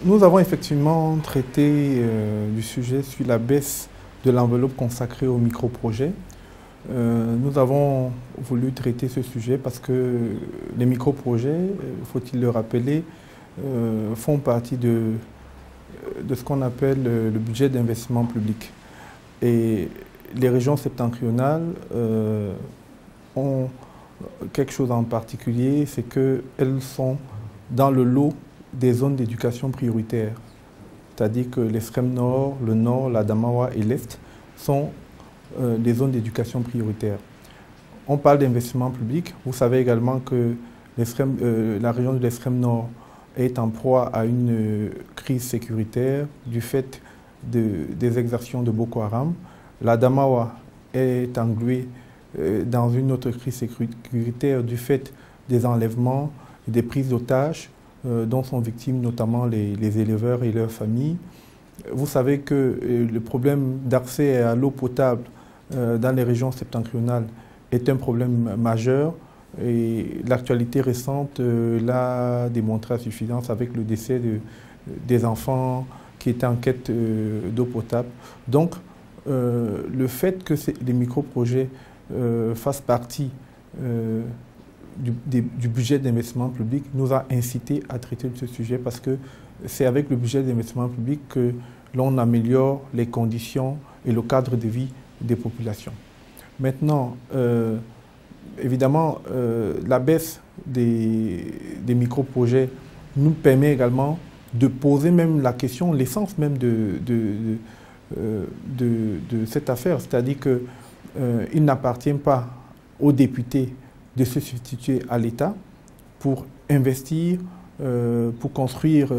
Nous avons effectivement traité du sujet sur la baisse de l'enveloppe consacrée aux micro-projets. Nous avons voulu traiter ce sujet parce que les micro-projets, faut-il le rappeler, font partie de ce qu'on appelle le budget d'investissement public. Et les régions septentrionales ont quelque chose en particulier, c'est qu'elles sont dans le lot des zones d'éducation prioritaire. C'est-à-dire que l'extrême nord, le nord, l'Adamawa et l'Est sont des zones d'éducation prioritaire. On parle d'investissement public. Vous savez également que la région de l'extrême nord est en proie à une crise sécuritaire du fait des exactions de Boko Haram. L'Adamawa est engluée dans une autre crise sécuritaire du fait des enlèvements et des prises d'otages dont sont victimes notamment les éleveurs et leurs familles. Vous savez que le problème d'accès à l'eau potable dans les régions septentrionales est un problème majeur et l'actualité récente l'a démontré à suffisance avec le décès des enfants qui étaient en quête d'eau potable. Donc, le fait que les micro-projets fassent partie du budget d'investissement public nous a incité à traiter de ce sujet parce que c'est avec le budget d'investissement public que l'on améliore les conditions et le cadre de vie des populations. Maintenant, évidemment, la baisse des micro-projets nous permet également de poser même la question, l'essence même de cette affaire, c'est-à-dire qu'il n'appartient pas aux députés de se substituer à l'État pour investir, pour construire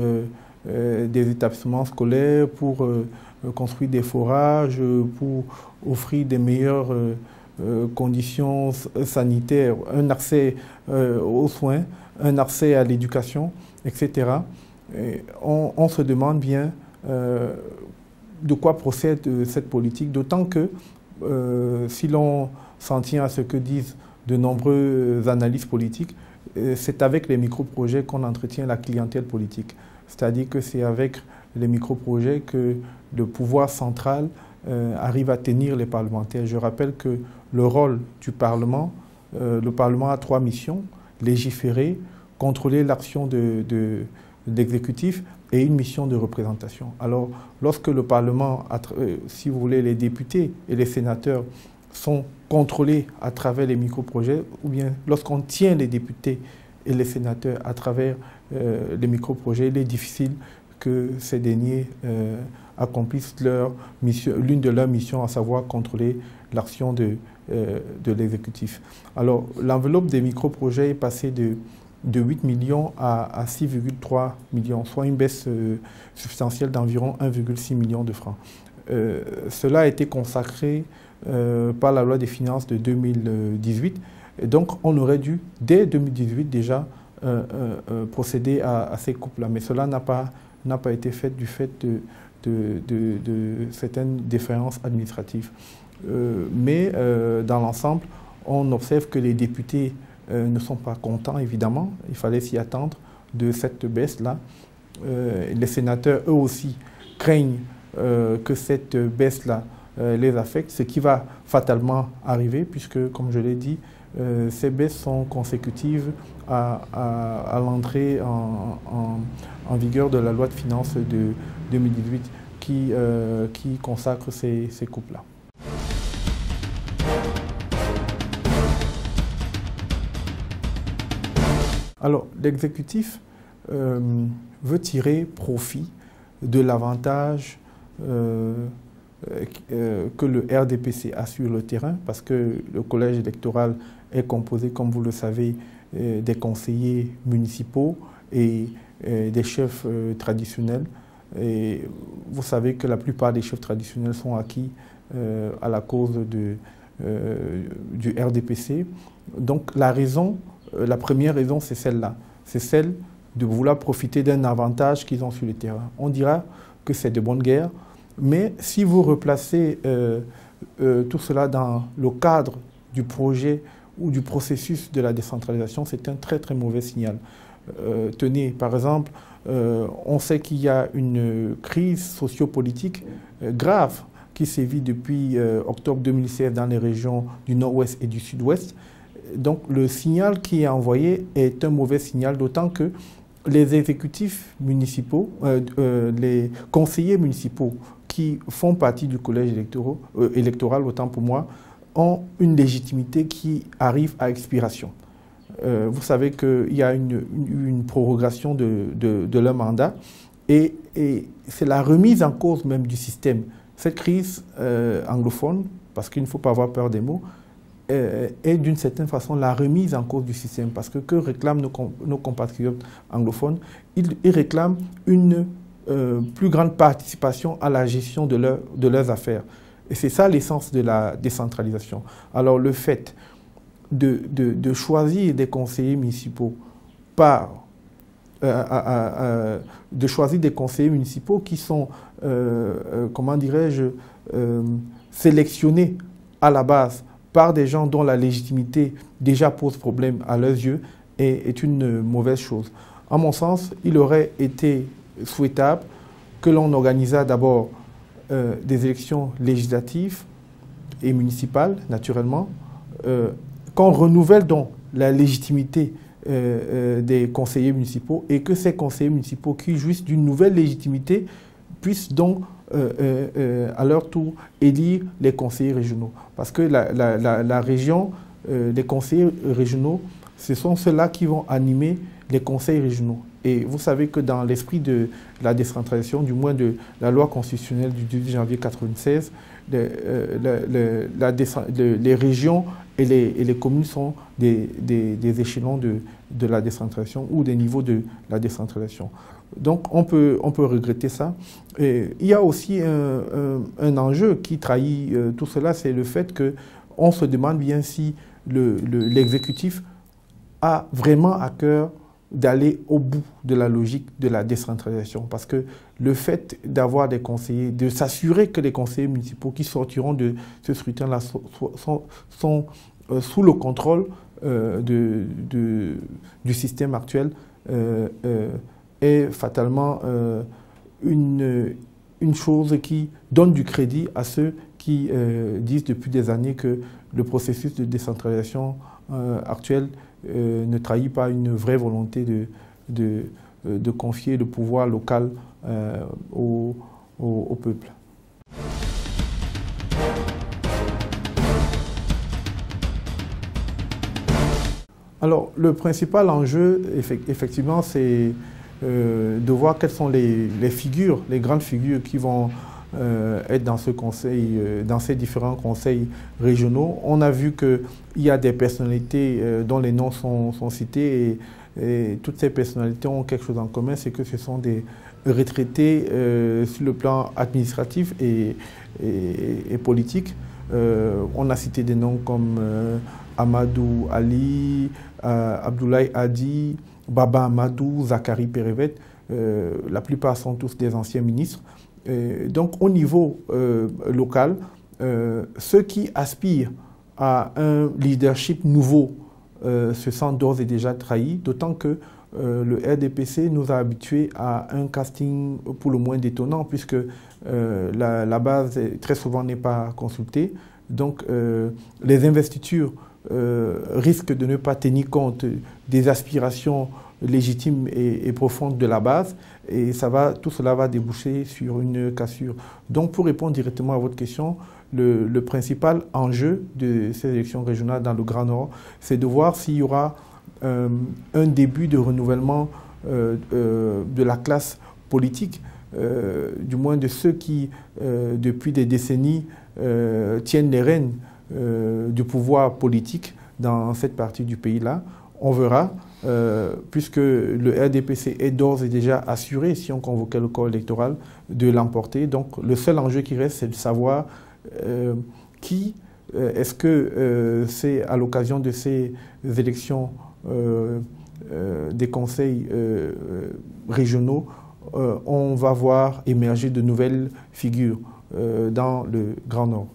des établissements scolaires, pour construire des forages, pour offrir des meilleures conditions sanitaires, un accès aux soins, un accès à l'éducation, etc. Et on se demande bien de quoi procède cette politique, d'autant que si l'on s'en tient à ce que disent de nombreuses analyses politiques, c'est avec les micro-projets qu'on entretient la clientèle politique. C'est-à-dire que c'est avec les micro-projets que le pouvoir central arrive à tenir les parlementaires. Je rappelle que le rôle du Parlement, le Parlement a 3 missions: légiférer, contrôler l'action de l'exécutif et une mission de représentation. Alors, lorsque le Parlement, si vous voulez, les députés et les sénateurs sont contrôlés à travers les micro-projets, ou bien lorsqu'on tient les députés et les sénateurs à travers les micro-projets, il est difficile que ces derniers accomplissent l'une de leurs missions, à savoir contrôler l'action de l'exécutif. Alors, l'enveloppe des micro-projets est passée de 8 millions à 6,3 millions, soit une baisse substantielle d'environ 1,6 million de francs. Cela a été consacré par la loi des finances de 2018. Et donc, on aurait dû, dès 2018 déjà, procéder à ces coupes-là. Mais cela n'a pas été fait du fait de certaines défaillances administratives. Mais dans l'ensemble, on observe que les députés ne sont pas contents, évidemment. Il fallait s'y attendre de cette baisse-là. Les sénateurs, eux aussi, craignent que cette baisse-là les affecte, ce qui va fatalement arriver, puisque, comme je l'ai dit, ces baisses sont consécutives à l'entrée en vigueur de la loi de finances de 2018 qui consacre ces coupes-là. Alors, l'exécutif veut tirer profit de l'avantage que le RDPC a sur le terrain, parce que le collège électoral est composé, comme vous le savez, des conseillers municipaux et des chefs traditionnels. Et vous savez que la plupart des chefs traditionnels sont acquis à la cause du RDPC. Donc la première raison, c'est celle-là. C'est celle de vouloir profiter d'un avantage qu'ils ont sur le terrain. On dira que c'est de bonne guerre, mais si vous replacez tout cela dans le cadre du projet ou du processus de la décentralisation, c'est un très très mauvais signal. Tenez, par exemple, on sait qu'il y a une crise sociopolitique grave qui sévit depuis octobre 2016 dans les régions du nord-ouest et du sud-ouest. Donc le signal qui est envoyé est un mauvais signal, d'autant que les exécutifs municipaux, les conseillers municipaux qui font partie du collège électoral, autant pour moi, ont une légitimité qui arrive à expiration. Vous savez qu'il y a une prorogation de leur mandat et c'est la remise en cause même du système. Cette crise anglophone, parce qu'il ne faut pas avoir peur des mots, est d'une certaine façon la remise en cause du système. Parce que réclament nos compatriotes anglophones? Ils réclament une plus grande participation à la gestion de leurs affaires. Et c'est ça l'essence de la décentralisation. Alors le fait de choisir des conseillers municipaux de choisir des conseillers municipaux qui sont, comment dirais-je, sélectionnés à la base par des gens dont la légitimité déjà pose problème à leurs yeux est une mauvaise chose. À mon sens, il aurait été souhaitable que l'on organisât d'abord des élections législatives et municipales, naturellement, qu'on renouvelle donc la légitimité des conseillers municipaux et que ces conseillers municipaux qui jouissent d'une nouvelle légitimité puissent donc à leur tour élire les conseillers régionaux. Parce que la région, les conseillers régionaux, ce sont ceux-là qui vont animer les conseils régionaux. Et vous savez que dans l'esprit de la décentralisation, du moins de la loi constitutionnelle du 18 janvier 1996, les régions et les communes sont des échelons de la décentralisation ou des niveaux de la décentralisation. Donc on peut regretter ça. Et il y a aussi un enjeu qui trahit tout cela, c'est le fait qu'on se demande bien si l'exécutif a vraiment à cœur d'aller au bout de la logique de la décentralisation. Parce que le fait d'avoir des conseillers, de s'assurer que les conseillers municipaux qui sortiront de ce scrutin-là sont sous le contrôle du système actuel est fatalement une chose qui donne du crédit à ceux qui disent depuis des années que le processus de décentralisation actuel ne trahit pas une vraie volonté de confier le pouvoir local au peuple. Alors, le principal enjeu, effectivement, c'est de voir quelles sont les figures, les grandes figures qui vont être dans ce conseil, dans ces différents conseils régionaux. On a vu qu'il y a des personnalités dont les noms sont cités et toutes ces personnalités ont quelque chose en commun, c'est que ce sont des retraités sur le plan administratif et politique. On a cité des noms comme Amadou Ali, Abdoulaye Hadi, Baba Amadou, Zakari Perevet. La plupart sont tous des anciens ministres. Donc au niveau local, ceux qui aspirent à un leadership nouveau se sentent d'ores et déjà trahis, d'autant que le RDPC nous a habitués à un casting pour le moins détonnant, puisque la base très souvent n'est pas consultée. Donc les investitures risquent de ne pas tenir compte des aspirations légitimes et profondes de la base, et tout cela va déboucher sur une cassure. Donc pour répondre directement à votre question, le principal enjeu de ces élections régionales dans le Grand Nord, c'est de voir s'il y aura un début de renouvellement de la classe politique, du moins de ceux qui, depuis des décennies, tiennent les rênes du pouvoir politique dans cette partie du pays-là. On verra, puisque le RDPC est d'ores et déjà assuré, si on convoquait le corps électoral, de l'emporter. Donc le seul enjeu qui reste, c'est de savoir qui, est-ce que c'est à l'occasion de ces élections des conseils régionaux, on va voir émerger de nouvelles figures dans le Grand Nord.